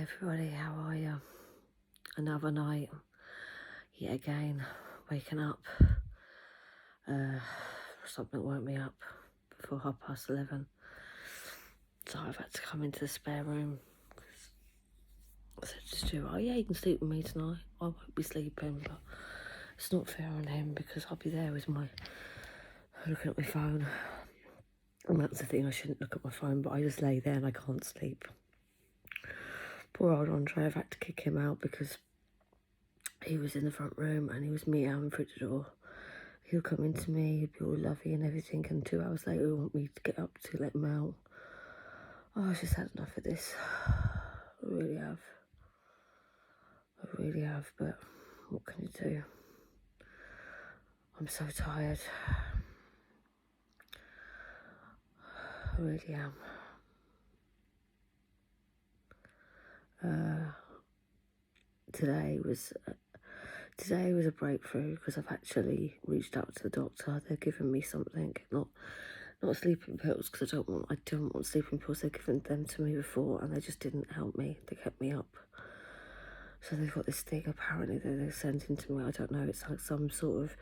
everybody, how are you? Another night, yet again, waking up. Something woke me up before 11:30. So I've had to come into the spare room. I said to Stu, oh yeah, you can sleep with me tonight. I won't be sleeping, but it's not fair on him because I'll be there with looking at my phone. And that's the thing, I shouldn't look at my phone, but I just lay there and I can't sleep. Poor old Andre, I've had to kick him out because he was in the front room and he was meowing through the door. He'll come into me, he'd be all lovey and everything, and 2 hours later he'll want me to get up to let him out. Oh, I've just had enough of this. I really have. I really have, but what can you do? I'm so tired. I really am. Today was a breakthrough because I've actually reached out to the doctor. They're giving me something, not sleeping pills, because I don't want sleeping pills. They've given them to me before and they just didn't help me. They kept me up. So they've got this thing apparently that they're sending to me. I don't know. It's like some sort of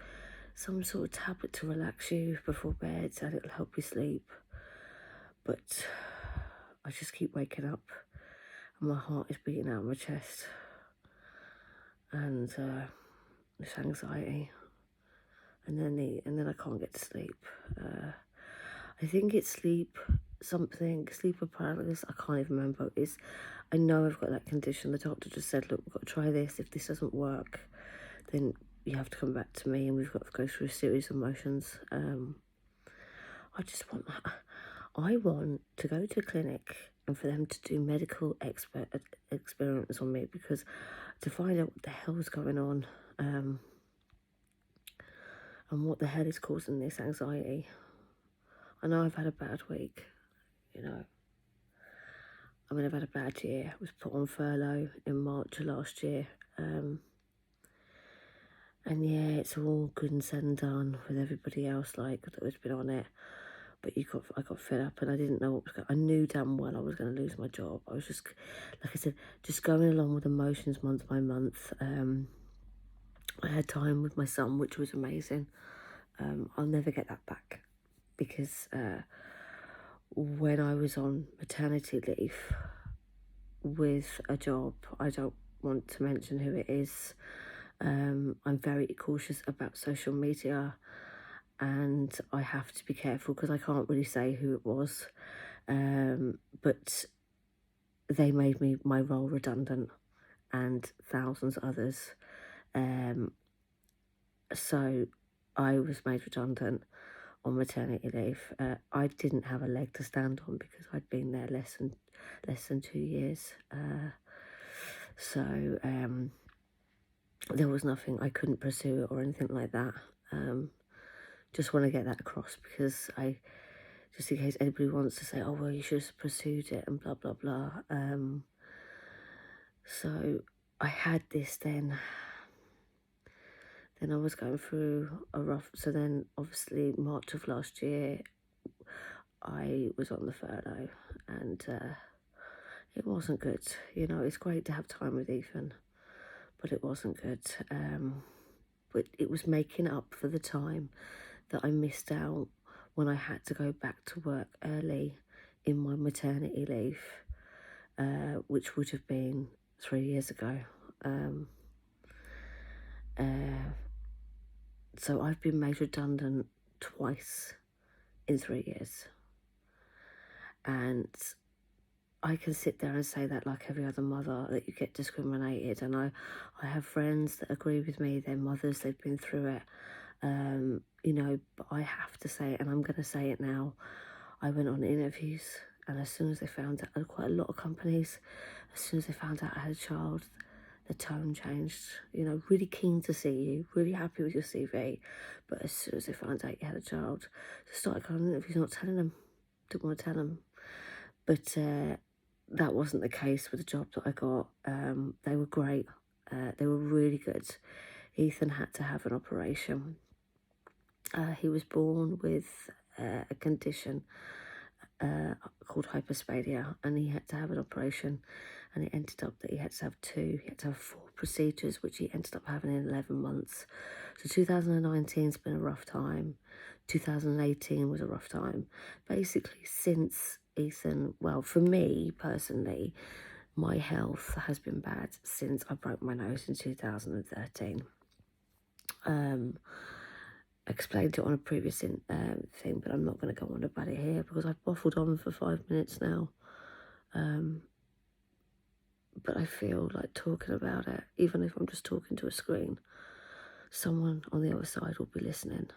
tablet to relax you before bed and it'll help you sleep. But I just keep waking up and my heart is beating out of my chest. And this anxiety. And then I can't get to sleep. I think it's sleep paralysis. I can't even remember. I know I've got that condition. The doctor just said, look, we've got to try this. If this doesn't work, then you have to come back to me and we've got to go through a series of motions. I just want that. I want to go to a clinic and for them to do medical experiments on me, because to find out what the hell is going on and what the hell is causing this anxiety. I know I've had a bad week, you know. I mean, I've had a bad year. I was put on furlough in March of last year. And yeah, it's all good and said and done with everybody else, like, that has been on it. But I got fed up and I didn't know what was going on. I knew damn well I was going to lose my job. I was just, like I said, just going along with emotions month by month. I had time with my son, which was amazing. I'll never get that back because when I was on maternity leave with a job, I don't want to mention who it is. I'm very cautious about social media and I have to be careful because I can't really say who it was. But they made my role redundant and thousands of others. So I was made redundant on maternity leave. I didn't have a leg to stand on because I'd been there less than 2 years. So there was nothing, I couldn't pursue it or anything like that. Just want to get that across because just in case anybody wants to say, oh, well, you should have pursued it and blah, blah, blah. So I had this then. Then I was going through a rough, so then obviously March of last year, I was on the furlough and it wasn't good. You know, it's great to have time with Ethan, but it wasn't good. But it was making up for the time that I missed out when I had to go back to work early in my maternity leave, which would have been 3 years ago. So I've been made redundant twice in 3 years. And I can sit there and say that like every other mother, that you get discriminated. And I have friends that agree with me, their mothers, they've been through it. You know, but I have to say it, and I'm going to say it now. I went on interviews, and as soon as they found out, quite a lot of companies, as soon as they found out I had a child, the tone changed. You know, really keen to see you, really happy with your CV, but as soon as they found out you had a child, they started going on interviews, not telling them, didn't want to tell them. But that wasn't the case with the job that I got. They were great. They were really good. Ethan had to have an operation. He was born with a condition called hypospadia, and he had to have an operation, and it ended up that he had to have two. He had to have 4 procedures, which he ended up having in 11 months. So 2019's been a rough time. 2018 was a rough time. Basically, since Ethan, well, for me personally, my health has been bad since I broke my nose in 2013. Explained it on a previous thing, but I'm not going to go on about it here because I've waffled on for 5 minutes now. But I feel like talking about it, even if I'm just talking to a screen, someone on the other side will be listening.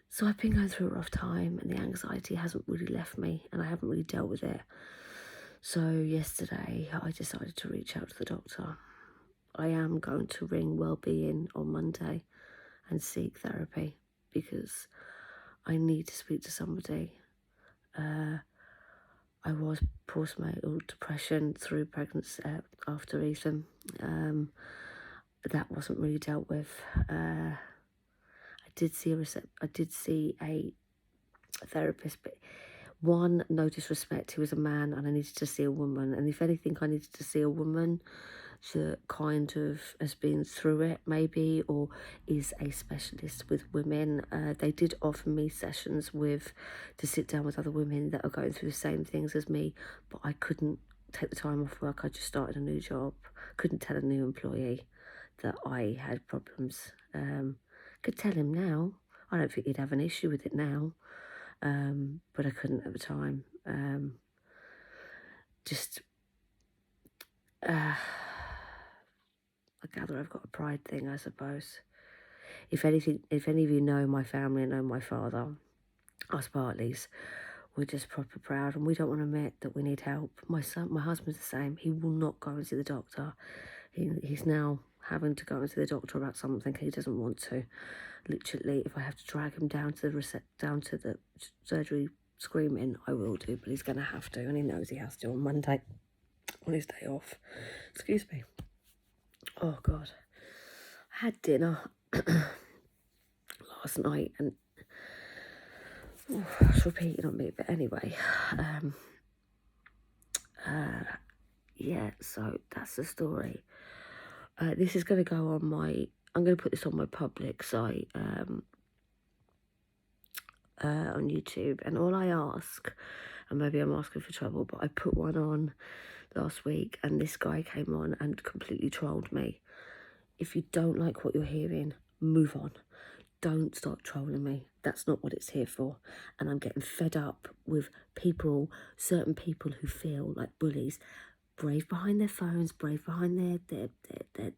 So I've been going through a rough time, and the anxiety hasn't really left me, and I haven't really dealt with it. So yesterday I decided to reach out to the doctor. I am going to ring Wellbeing on Monday and seek therapy because I need to speak to somebody. I was postnatal depression through pregnancy after Ethan. That wasn't really dealt with. I did see a therapist, but one, no disrespect, he was a man and I needed to see a woman. And if anything, I needed to see a woman that kind of has been through it maybe, or is a specialist with women. They did offer me sessions to sit down with other women that are going through the same things as me, but I couldn't take the time off work. I just started a new job. Couldn't tell a new employee that I had problems. Could tell him now. I don't think he'd have an issue with it now, but I couldn't at the time. I gather I've got a pride thing, I suppose. If any of you know my family and know my father, us Bartleys, we're just proper proud, and we don't want to admit that we need help. My husband's the same. He will not go and see the doctor. He's now having to go and see the doctor about something he doesn't want to. Literally, if I have to drag him down to the surgery screaming, I will do, but he's going to have to, and he knows he has to on Monday, on his day off. Excuse me. Oh, God. I had dinner last night, and it's repeating on me, but anyway. Yeah, so that's the story. This is going to go on I'm going to put this on my public site on YouTube, and all I ask, and maybe I'm asking for trouble, but I put one on last week, and this guy came on and completely trolled me. If you don't like what you're hearing, move on. Don't start trolling me. That's not what it's here for. And I'm getting fed up with certain people who feel like bullies, brave behind their phones, brave behind their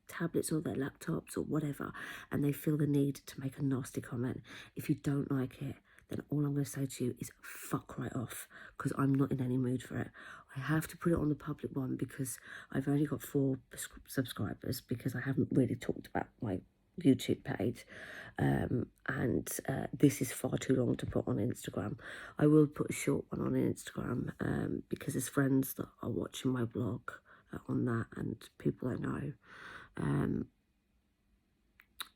tablets or their laptops or whatever, and they feel the need to make a nasty comment. If you don't like it, then all I'm going to say to you is fuck right off, because I'm not in any mood for it. I have to put it on the public one because I've only got 4 subscribers, because I haven't really talked about my YouTube page, and this is far too long to put on Instagram. I will put a short one on Instagram because there's friends that are watching my blog on that, and people I know,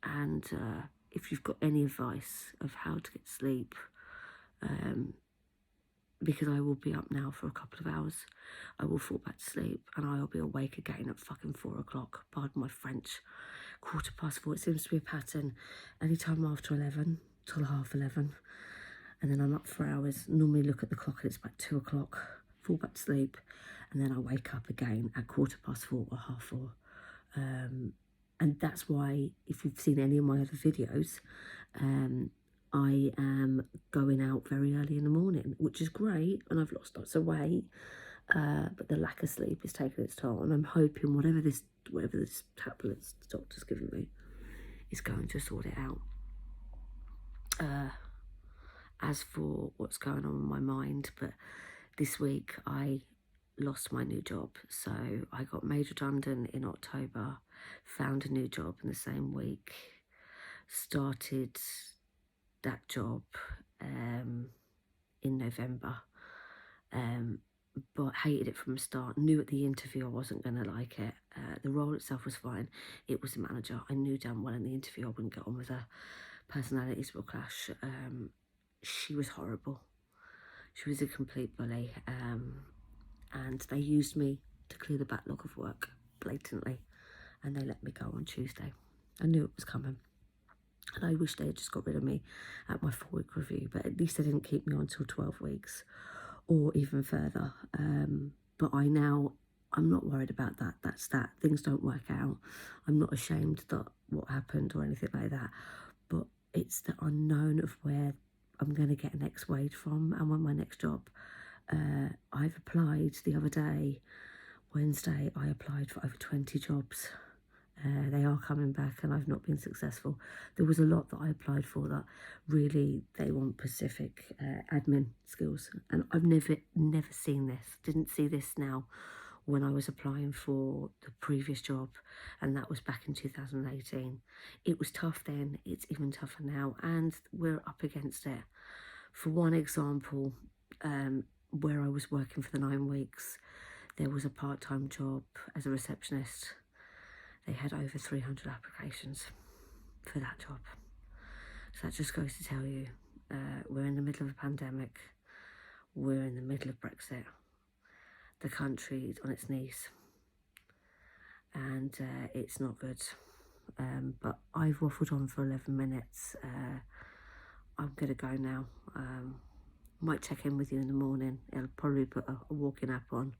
and if you've got any advice of how to get sleep, because I will be up now for a couple of hours, I will fall back to sleep and I'll be awake again at fucking 4 o'clock, pardon my French, 4:15. It seems to be a pattern. Anytime after 11 till 11:30, and then I'm up for hours. Normally look at the clock and it's about 2 o'clock, fall back to sleep, and then I wake up again at 4:15 or 4:30. And that's why, if you've seen any of my other videos, I am going out very early in the morning, which is great, and I've lost lots of weight, but the lack of sleep is taking its toll, and I'm hoping whatever this tablets the doctor's given me is going to sort it out. As for what's going on in my mind, but this week I lost my new job, so I got made redundant in October, found a new job in the same week, started that job in November, but hated it from the start. Knew at the interview I wasn't going to like it. The role itself was fine. It was a manager. I knew damn well in the interview I wouldn't get on with her. Personalities will clash. She was horrible. She was a complete bully, and they used me to clear the backlog of work blatantly, and they let me go on Tuesday. I knew it was coming, and I wish they had just got rid of me at my 4-week review, but at least they didn't keep me on till 12 weeks or even further. But I'm not worried about that. That's that. Things don't work out. I'm not ashamed that what happened or anything like that, but it's the unknown of where I'm going to get a next wage from and when my next job. I've applied the other day, Wednesday, I applied for over 20 jobs. They are coming back and I've not been successful. There was a lot that I applied for that really they want specific admin skills, and I've never seen this, didn't see this now when I was applying for the previous job, and that was back in 2018. It was tough then, it's even tougher now, and we're up against it. For one example, where I was working for the 9 weeks, there was a part-time job as a receptionist. They had over 300 applications for that job. So that just goes to tell you, we're in the middle of a pandemic. We're in the middle of Brexit. The country is on its knees. And it's not good. But I've waffled on for 11 minutes. I'm going to go now. Might check in with you in the morning. I'll probably put a walking app on.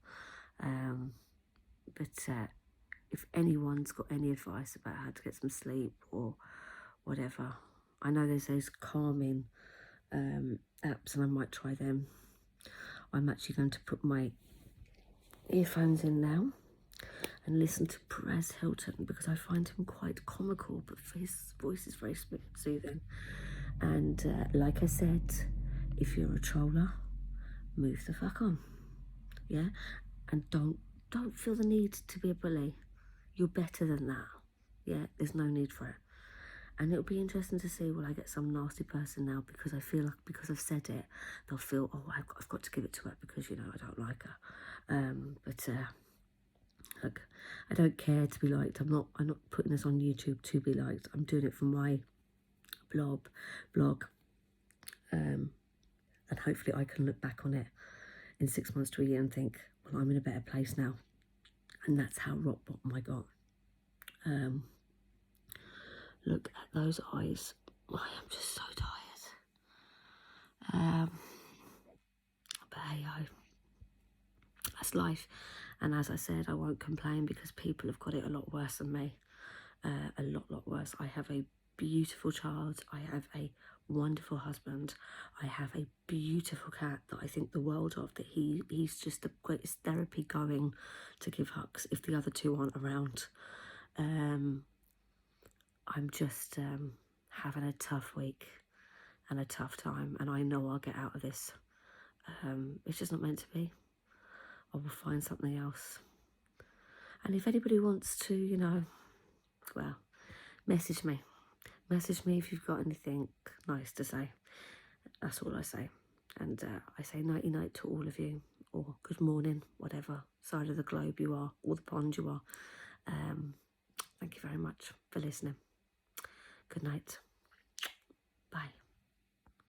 But if anyone's got any advice about how to get some sleep or whatever, I know there's those calming apps and I might try them. I'm actually going to put my earphones in now and listen to Perez Hilton because I find him quite comical, but his voice is very soothing. And like I said, if you're a troller, move the fuck on, yeah? And don't feel the need to be a bully. You're better than that, yeah? There's no need for it. And it'll be interesting to see, will I get some nasty person now because I feel like because I've said it, they'll feel, oh, I've got to give it to her because, you know, I don't like her. But look, I don't care to be liked. I'm not putting this on YouTube to be liked. I'm doing it for my blog. And hopefully I can look back on it in 6 months to a year and think, well, I'm in a better place now. And that's how rock bottom I got. Look at those eyes. I am just so tired. But hey ho, that's life. And as I said, I won't complain because people have got it a lot worse than me. A lot worse. I have a beautiful child. I have a wonderful husband. I have a beautiful cat that I think the world of, that he's just the greatest therapy going to give hugs if the other two aren't around. I'm just having a tough week and a tough time, and I know I'll get out of this. It's just not meant to be. I will find something else. And if anybody wants to, you know, well, message me. Message me if you've got anything nice to say. That's all I say. And I say nighty night to all of you, or good morning, whatever side of the globe you are, or the pond you are. Thank you very much for listening. Good night. Bye.